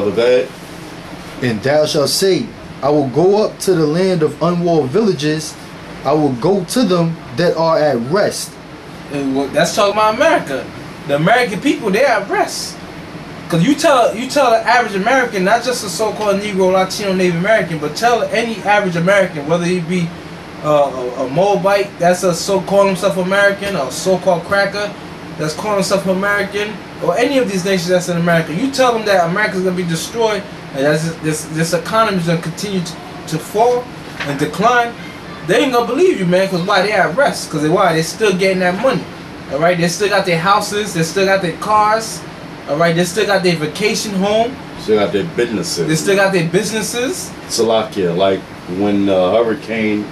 Brother, And thou shalt say, I will go up to the land of unwalled villages. I will go to them that are at rest. And that's talking about America. The American people, they're at rest. Cause you tell the average American, not just a so-called Negro, Latino, Native American, but tell any average American, whether he be a Moabite that's a so-called himself American, or a so-called cracker that's calling himself American, or any of these nations that's in America, you tell them that America's gonna be destroyed and this economy is gonna continue to fall and decline. They ain't gonna believe you, man. Cause why? They at rest. Cause they still getting that money. All right, they still got their houses, they still got their cars. All right, they still got their vacation home. Still got their businesses. They still got their businesses. Salakia, like when Hurricane,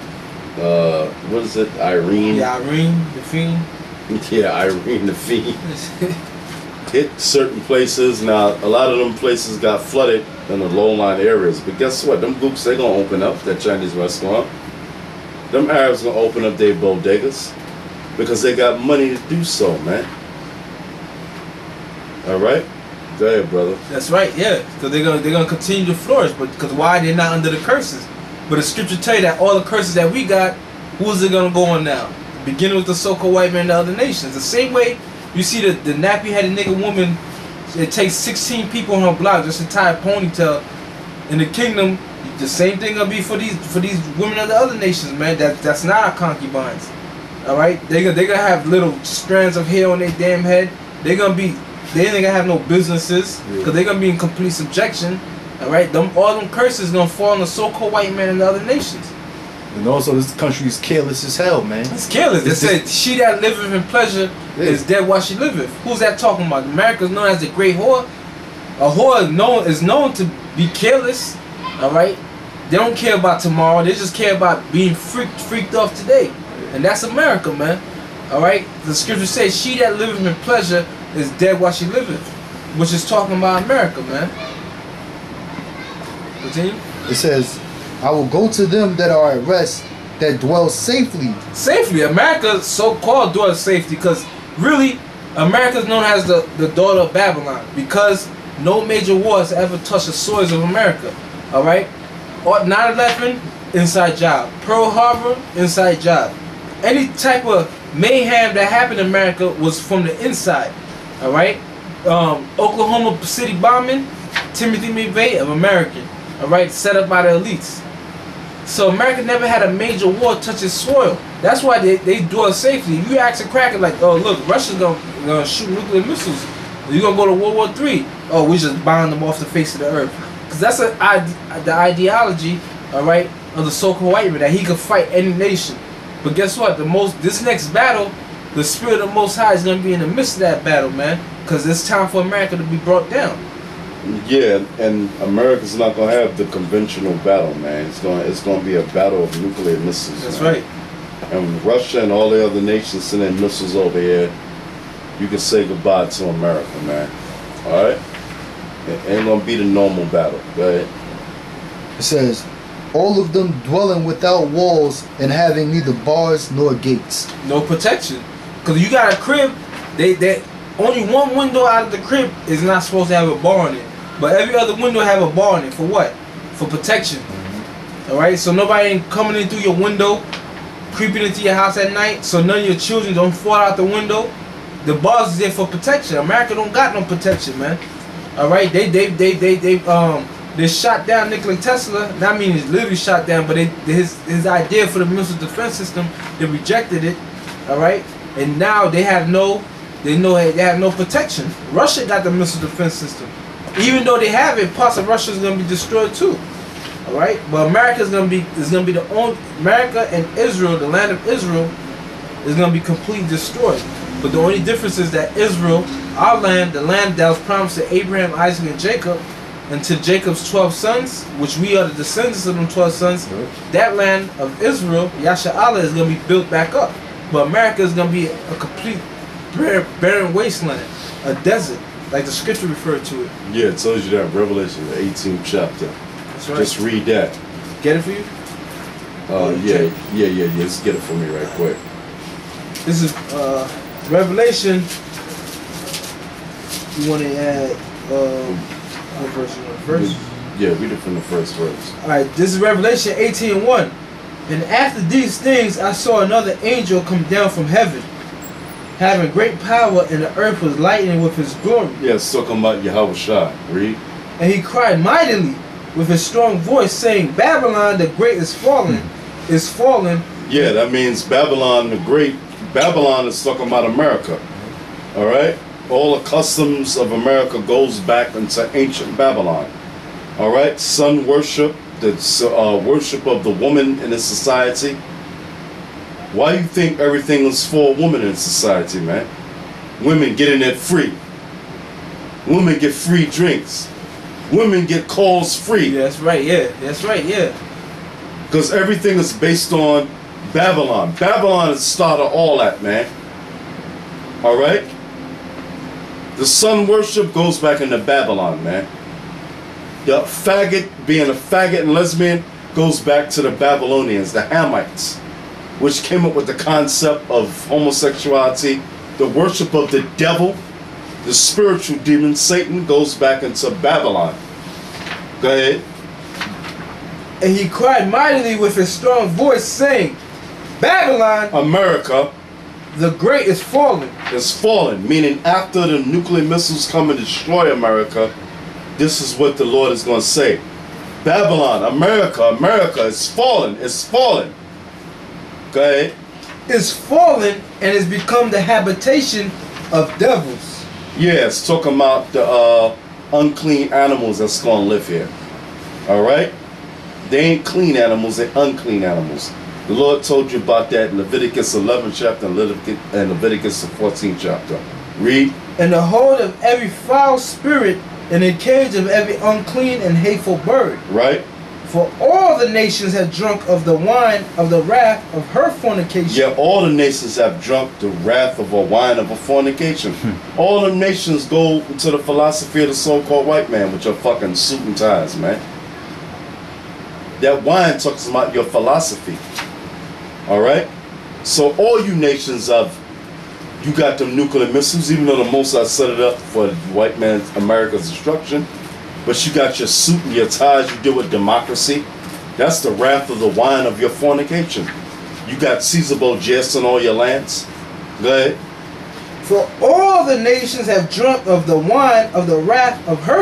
what is it, Irene? Yeah, Irene, the Fiend. Yeah, Irene, the Fiend. Hit certain places. Now, a lot of them places got flooded in the low-lying areas. But guess what? Them gooks, they gonna open up that Chinese restaurant. Them Arabs gonna open up their bodegas because they got money to do so, man. All right, go ahead, brother. That's right, yeah. Because they're gonna continue to flourish, but because why? They're not under the curses. But the scripture tell you that all the curses that we got, who's it gonna go on now? Beginning with the so-called white man and the other nations. The same way you see the nappy-headed nigga woman, it takes 16 people on her block just to tie a ponytail. In the kingdom, the same thing gonna be for these women of the other nations, man. That's not our concubines. All right, they gonna have little strands of hair on their damn head. They ain't gonna have no businesses because they're gonna be in complete subjection. All right, all them curses gonna fall on the so-called white man and the other nations. And also, this country is careless as hell, man. It's careless. They said, she that liveth in pleasure is dead while she liveth. Who's that talking about? America's known as the great whore. A whore is known to be careless. All right, they don't care about tomorrow. They just care about being freaked off today, and that's America, man. All right, the scripture says, "She that liveth in pleasure is dead while she liveth," which is talking about America, man. Continue. It says, I will go to them that are at rest, that dwell safely. Safely. America so-called dwells safely because really, America is known as the daughter of Babylon because no major war has ever touched the soils of America. All right? 9/11, inside job. Pearl Harbor, inside job. Any type of mayhem that happened in America was from the inside. All right? Oklahoma City bombing, Timothy McVeigh, an American. All right? Set up by the elites. So America never had a major war touch its soil. That's why they dwell safely. You ask a cracker like, oh look, Russia's gonna shoot nuclear missiles. You gonna go to World War III? Oh, we just bound them off the face of the earth. Because that's the ideology, all right, of the so-called white man, that he could fight any nation. But guess what? This next battle, the spirit of the Most High is gonna be in the midst of that battle, man. Because it's time for America to be brought down. Yeah, and America's not gonna have the conventional battle, man. It's gonna be a battle of nuclear missiles. That's man. right. And Russia and all the other nations sending missiles over here, you can say goodbye to America, man. All right? It ain't gonna be the normal battle. Go ahead. It says, all of them dwelling without walls and having neither bars nor gates. No protection. Because you got a crib, they only one window out of the crib is not supposed to have a bar in it. But every other window have a bar in it. For what? For protection. Mm-hmm. Alright? So nobody ain't coming in through your window, creeping into your house at night, so none of your children don't fall out the window. The bars is there for protection. America don't got no protection, man. Alright? They shot down Nikola Tesla. That means he's literally shot down, but his idea for the missile defense system, they rejected it. Alright? And now they have no protection. Russia got the missile defense system. Even though they have it, parts of Russia is gonna be destroyed too. Alright? But America is gonna be the only, America and Israel, the land of Israel, is gonna be completely destroyed. But the only difference is that Israel, our land, the land that was promised to Abraham, Isaac, and Jacob, and to Jacob's 12 sons, which we are the descendants of them 12 sons, that land of Israel, Yasha Allah, is gonna be built back up. But America is gonna be a complete barren wasteland, a desert, like the scripture referred to it. Yeah, it tells you that Revelation, the 18th chapter. That's right. Just read that. Get it for you? Yeah. Just get it for me right quick. This is Revelation. You want to add What verse you want first? Yeah, read it from the first verse. Alright, this is Revelation 18:1. And after these things I saw another angel come down from heaven, having great power, and the earth was lightened with his glory. Yeah, it's talking about Yahweh Shai. Read. And he cried mightily with a strong voice, saying, Babylon the great is fallen, is fallen. Yeah, that means Babylon the Great. Babylon is talking about America. All right? All the customs of America goes back into ancient Babylon. All right? Sun worship, the worship of the woman in the society. Why do you think everything is for women in society, man? Women getting it free. Women get free drinks. Women get calls free. Yeah, that's right, yeah. That's right, yeah. Because everything is based on Babylon. Babylon is the start of all that, man. All right? The sun worship goes back into Babylon, man. The faggot, being a faggot and lesbian, goes back to the Babylonians, the Hamites, which came up with the concept of homosexuality. The worship of the devil, the spiritual demon, Satan, goes back into Babylon. Go ahead. And he cried mightily with a strong voice, saying, Babylon, America, the great is fallen. is fallen, meaning after the nuclear missiles come and destroy America, this is what the Lord is going to say. Babylon, America is fallen, it's fallen. Go ahead. Is fallen and has become the habitation of devils. Yeah, it's talking about the unclean animals that's going to live here. All right? They ain't clean animals, they're unclean animals. The Lord told you about that in Leviticus 11 chapter and Leviticus 14 chapter. Read. And the hold of every foul spirit, and the cage of every unclean and hateful bird. Right? For all the nations have drunk of the wine of the wrath of her fornication. Yeah, all the nations have drunk the wrath of a wine of a fornication. All the nations go into the philosophy of the so-called white man with your fucking suit and ties, man. That wine talks about your philosophy. All right? So all you nations have, you got them nuclear missiles, even though the Mossad set it up for white man's America's destruction. But you got your suit and your ties, you deal with democracy. That's the wrath of the wine of your fornication. You got Caesar Borgias on all your lands. Go ahead. For all the nations have drunk of the wine of the wrath of her